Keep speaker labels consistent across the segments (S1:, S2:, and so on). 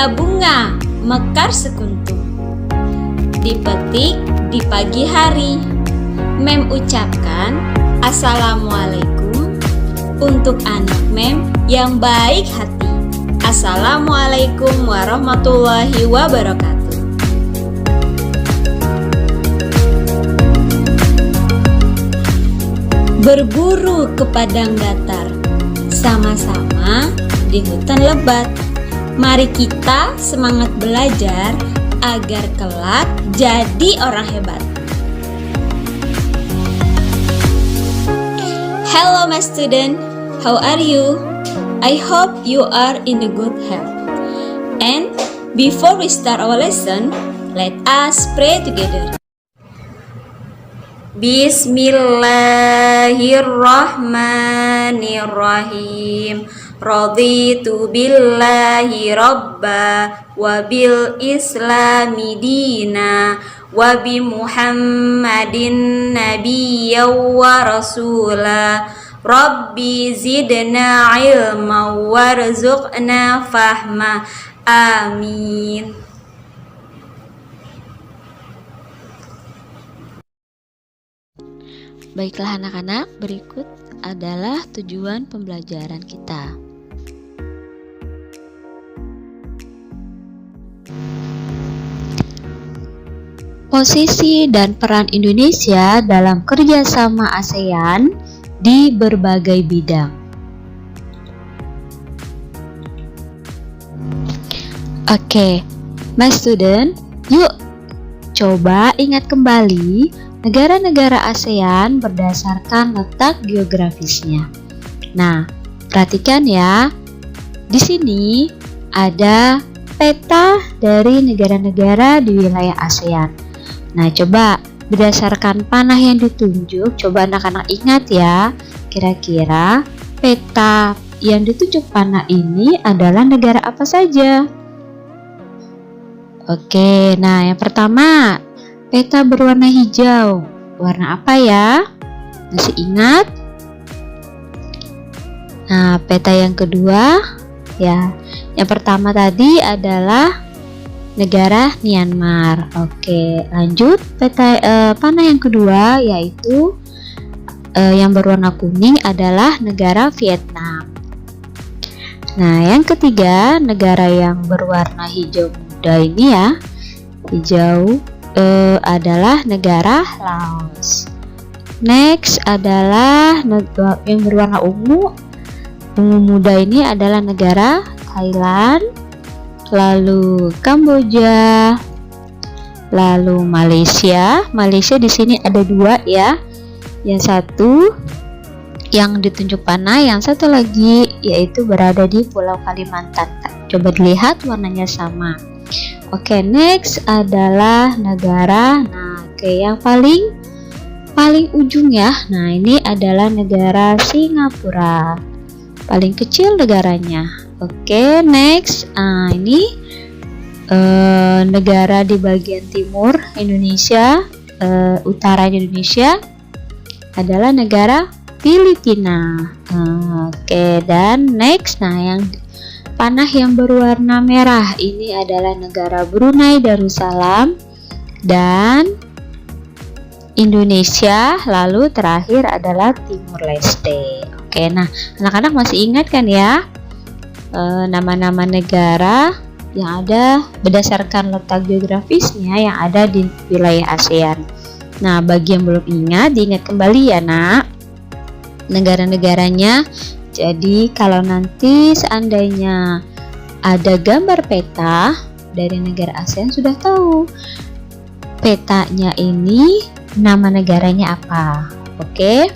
S1: bunga-bunga mekar sekuntum. Dipetik di pagi hari. Mem ucapkan Assalamualaikum untuk anak Mem yang baik hati. Assalamualaikum warahmatullahi wabarakatuh. Berburu ke padang datar, sama-sama di hutan lebat. Mari kita semangat belajar agar kelak jadi orang hebat. Hello my student, how are you? I hope you are in a good health. And before we start our lesson, let us pray together. Bismillahirrahmanirrahim. Raditu billahi rabba wa bil islami dina wa bi Muhammadin nabiyya wa rasula. Rabbi zidna ilma warzuqna fahma. Amin.
S2: Baiklah anak-anak, berikut adalah tujuan pembelajaran kita. Posisi dan peran Indonesia dalam kerjasama ASEAN di berbagai bidang. Oke, my student, yuk coba ingat kembali negara-negara ASEAN berdasarkan letak geografisnya. Nah, perhatikan ya. Di sini ada peta dari negara-negara di wilayah ASEAN. Nah, coba berdasarkan panah yang ditunjuk, coba anak-anak ingat ya, kira-kira peta yang ditunjuk panah ini adalah negara apa saja? Oke, nah yang pertama, peta berwarna hijau. Warna apa ya? Masih ingat? Nah, peta yang kedua, ya, yang pertama tadi adalah negara Myanmar. Oke, lanjut peta panah yang kedua, yaitu yang berwarna kuning adalah negara Vietnam. Nah, yang ketiga, negara yang berwarna hijau muda ini ya, hijau adalah negara Laos. Next adalah yang berwarna ungu muda ini adalah negara Thailand, lalu Kamboja, lalu Malaysia. Malaysia di sini ada dua ya. Yang satu yang ditunjuk panah, yang satu lagi yaitu berada di Pulau Kalimantan. Coba dilihat warnanya sama. Oke, next adalah negara, yang paling ujung ya. Nah, ini adalah negara Singapura. Paling kecil negaranya. Oke, next. Ini negara di bagian timur Indonesia, utara Indonesia adalah negara Filipina. Oke, dan next. Nah, yang panah yang berwarna merah ini adalah negara Brunei Darussalam dan Indonesia, lalu terakhir adalah Timur Leste. Oke, nah anak-anak masih ingat kan ya nama-nama negara yang ada berdasarkan letak geografisnya yang ada di wilayah ASEAN. Nah, bagi yang belum ingat, diingat kembali ya nak negara-negaranya. Jadi kalau nanti seandainya ada gambar peta dari negara ASEAN, sudah tahu petanya ini nama negaranya apa. Oke.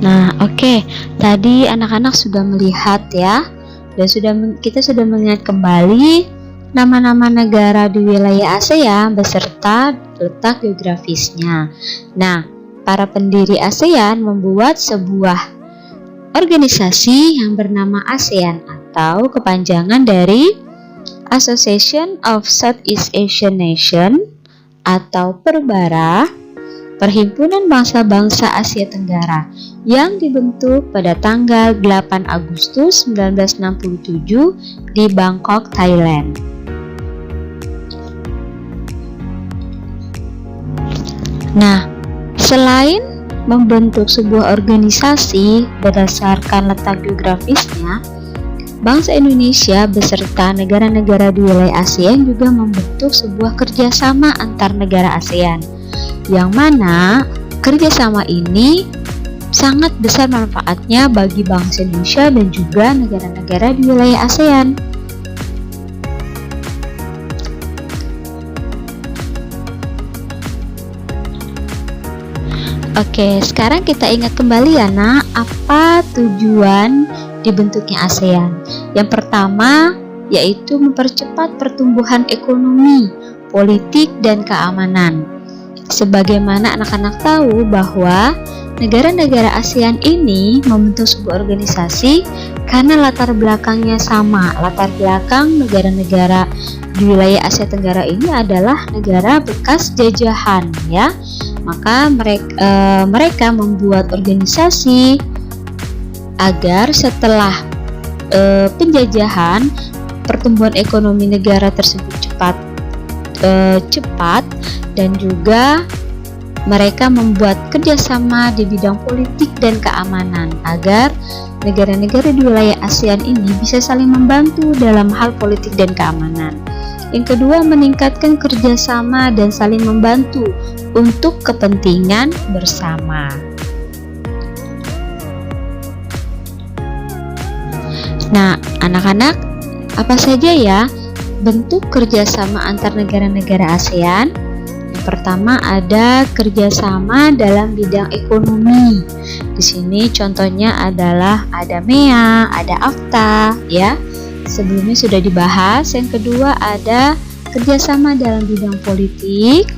S2: Nah, oke. Tadi anak-anak sudah melihat ya, dan kita sudah mengingat kembali nama-nama negara di wilayah ASEAN beserta letak geografisnya. Nah, para pendiri ASEAN membuat sebuah organisasi yang bernama ASEAN atau kepanjangan dari Association of Southeast Asian Nation atau Perbara. Perhimpunan Bangsa-Bangsa Asia Tenggara yang dibentuk pada tanggal 8 Agustus 1967 di Bangkok, Thailand. Nah, selain membentuk sebuah organisasi berdasarkan letak geografisnya, bangsa Indonesia beserta negara-negara di wilayah ASEAN juga membentuk sebuah kerjasama antar negara ASEAN, yang mana kerjasama ini sangat besar manfaatnya bagi bangsa Indonesia dan juga negara-negara di wilayah ASEAN. Oke, sekarang kita ingat kembali ya nak, apa tujuan dibentuknya ASEAN? Yang pertama yaitu mempercepat pertumbuhan ekonomi, politik, dan keamanan. Sebagaimana anak-anak tahu bahwa negara-negara ASEAN ini membentuk sebuah organisasi karena latar belakangnya sama. Latar belakang negara-negara di wilayah Asia Tenggara ini adalah negara bekas jajahan ya. Maka mereka membuat organisasi agar setelah penjajahan, pertumbuhan ekonomi negara tersebut cepat dan juga mereka membuat kerjasama di bidang politik dan keamanan agar negara-negara di wilayah ASEAN ini bisa saling membantu dalam hal politik dan keamanan. Yang kedua, meningkatkan kerjasama dan saling membantu untuk kepentingan bersama. Nah, anak-anak, apa saja ya bentuk kerjasama antar negara-negara ASEAN? Yang pertama ada kerjasama dalam bidang ekonomi. Di sini contohnya adalah ada MEA, ada AFTA, ya. Sebelumnya sudah dibahas. Yang kedua ada kerjasama dalam bidang politik,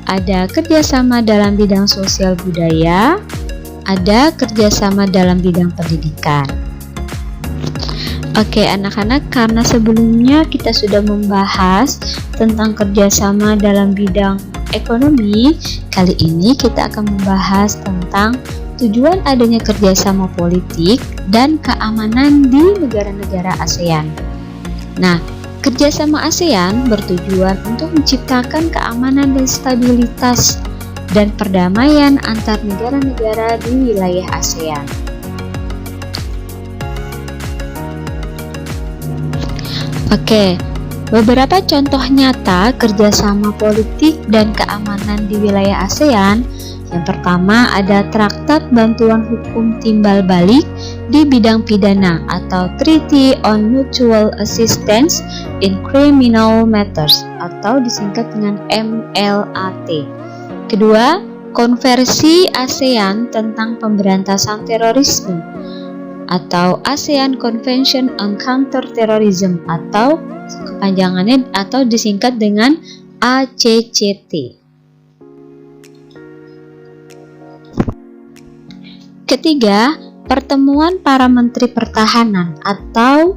S2: ada kerjasama dalam bidang sosial budaya, ada kerjasama dalam bidang pendidikan. Oke anak-anak, karena sebelumnya kita sudah membahas tentang kerjasama dalam bidang ekonomi, kali ini kita akan membahas tentang tujuan adanya kerjasama politik dan keamanan di negara-negara ASEAN. Nah, kerjasama ASEAN bertujuan untuk menciptakan keamanan dan stabilitas dan perdamaian antar negara-negara di wilayah ASEAN. Oke, beberapa contoh nyata kerjasama politik dan keamanan di wilayah ASEAN. Yang pertama ada Traktat Bantuan Hukum Timbal Balik di bidang pidana atau Treaty on Mutual Assistance in Criminal Matters atau disingkat dengan MLAT. Kedua, Konvensi ASEAN tentang Pemberantasan Terorisme atau ASEAN Convention on Counter-Terrorism atau kepanjangannya atau disingkat dengan ACCT. Ketiga, pertemuan para menteri pertahanan atau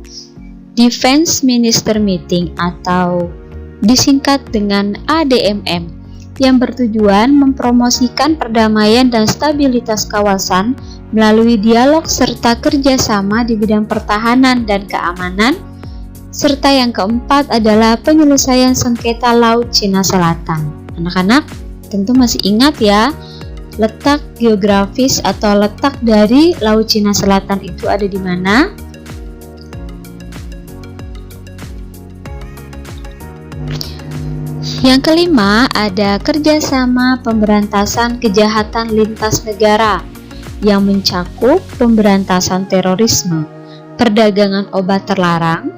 S2: Defense Minister Meeting atau disingkat dengan ADMM yang bertujuan mempromosikan perdamaian dan stabilitas kawasan melalui dialog serta kerjasama di bidang pertahanan dan keamanan. Serta yang keempat adalah penyelesaian sengketa Laut Cina Selatan. Anak-anak tentu masih ingat ya, letak geografis atau letak dari Laut Cina Selatan itu ada di mana? Yang kelima ada kerjasama pemberantasan kejahatan lintas negara yang mencakup pemberantasan terorisme, perdagangan obat terlarang,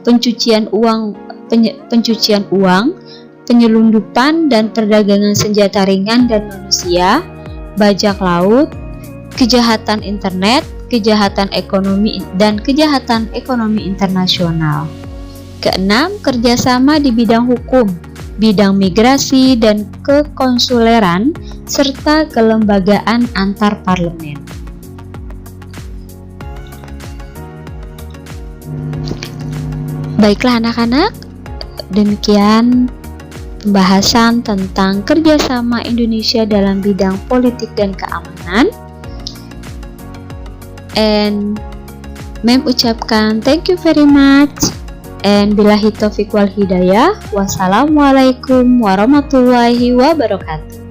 S2: pencucian uang, penyelundupan dan perdagangan senjata ringan dan manusia, bajak laut, kejahatan internet, kejahatan ekonomi dan kejahatan ekonomi internasional. Keenam, kerjasama di bidang hukum, bidang migrasi dan kekonsuleran, serta kelembagaan antar parlemen. Baiklah anak-anak, demikian pembahasan tentang kerjasama Indonesia dalam bidang politik dan keamanan. And Mem ucapkan thank you very much. And billahi taufiq wal hidayah. Wassalamualaikum warahmatullahi wabarakatuh.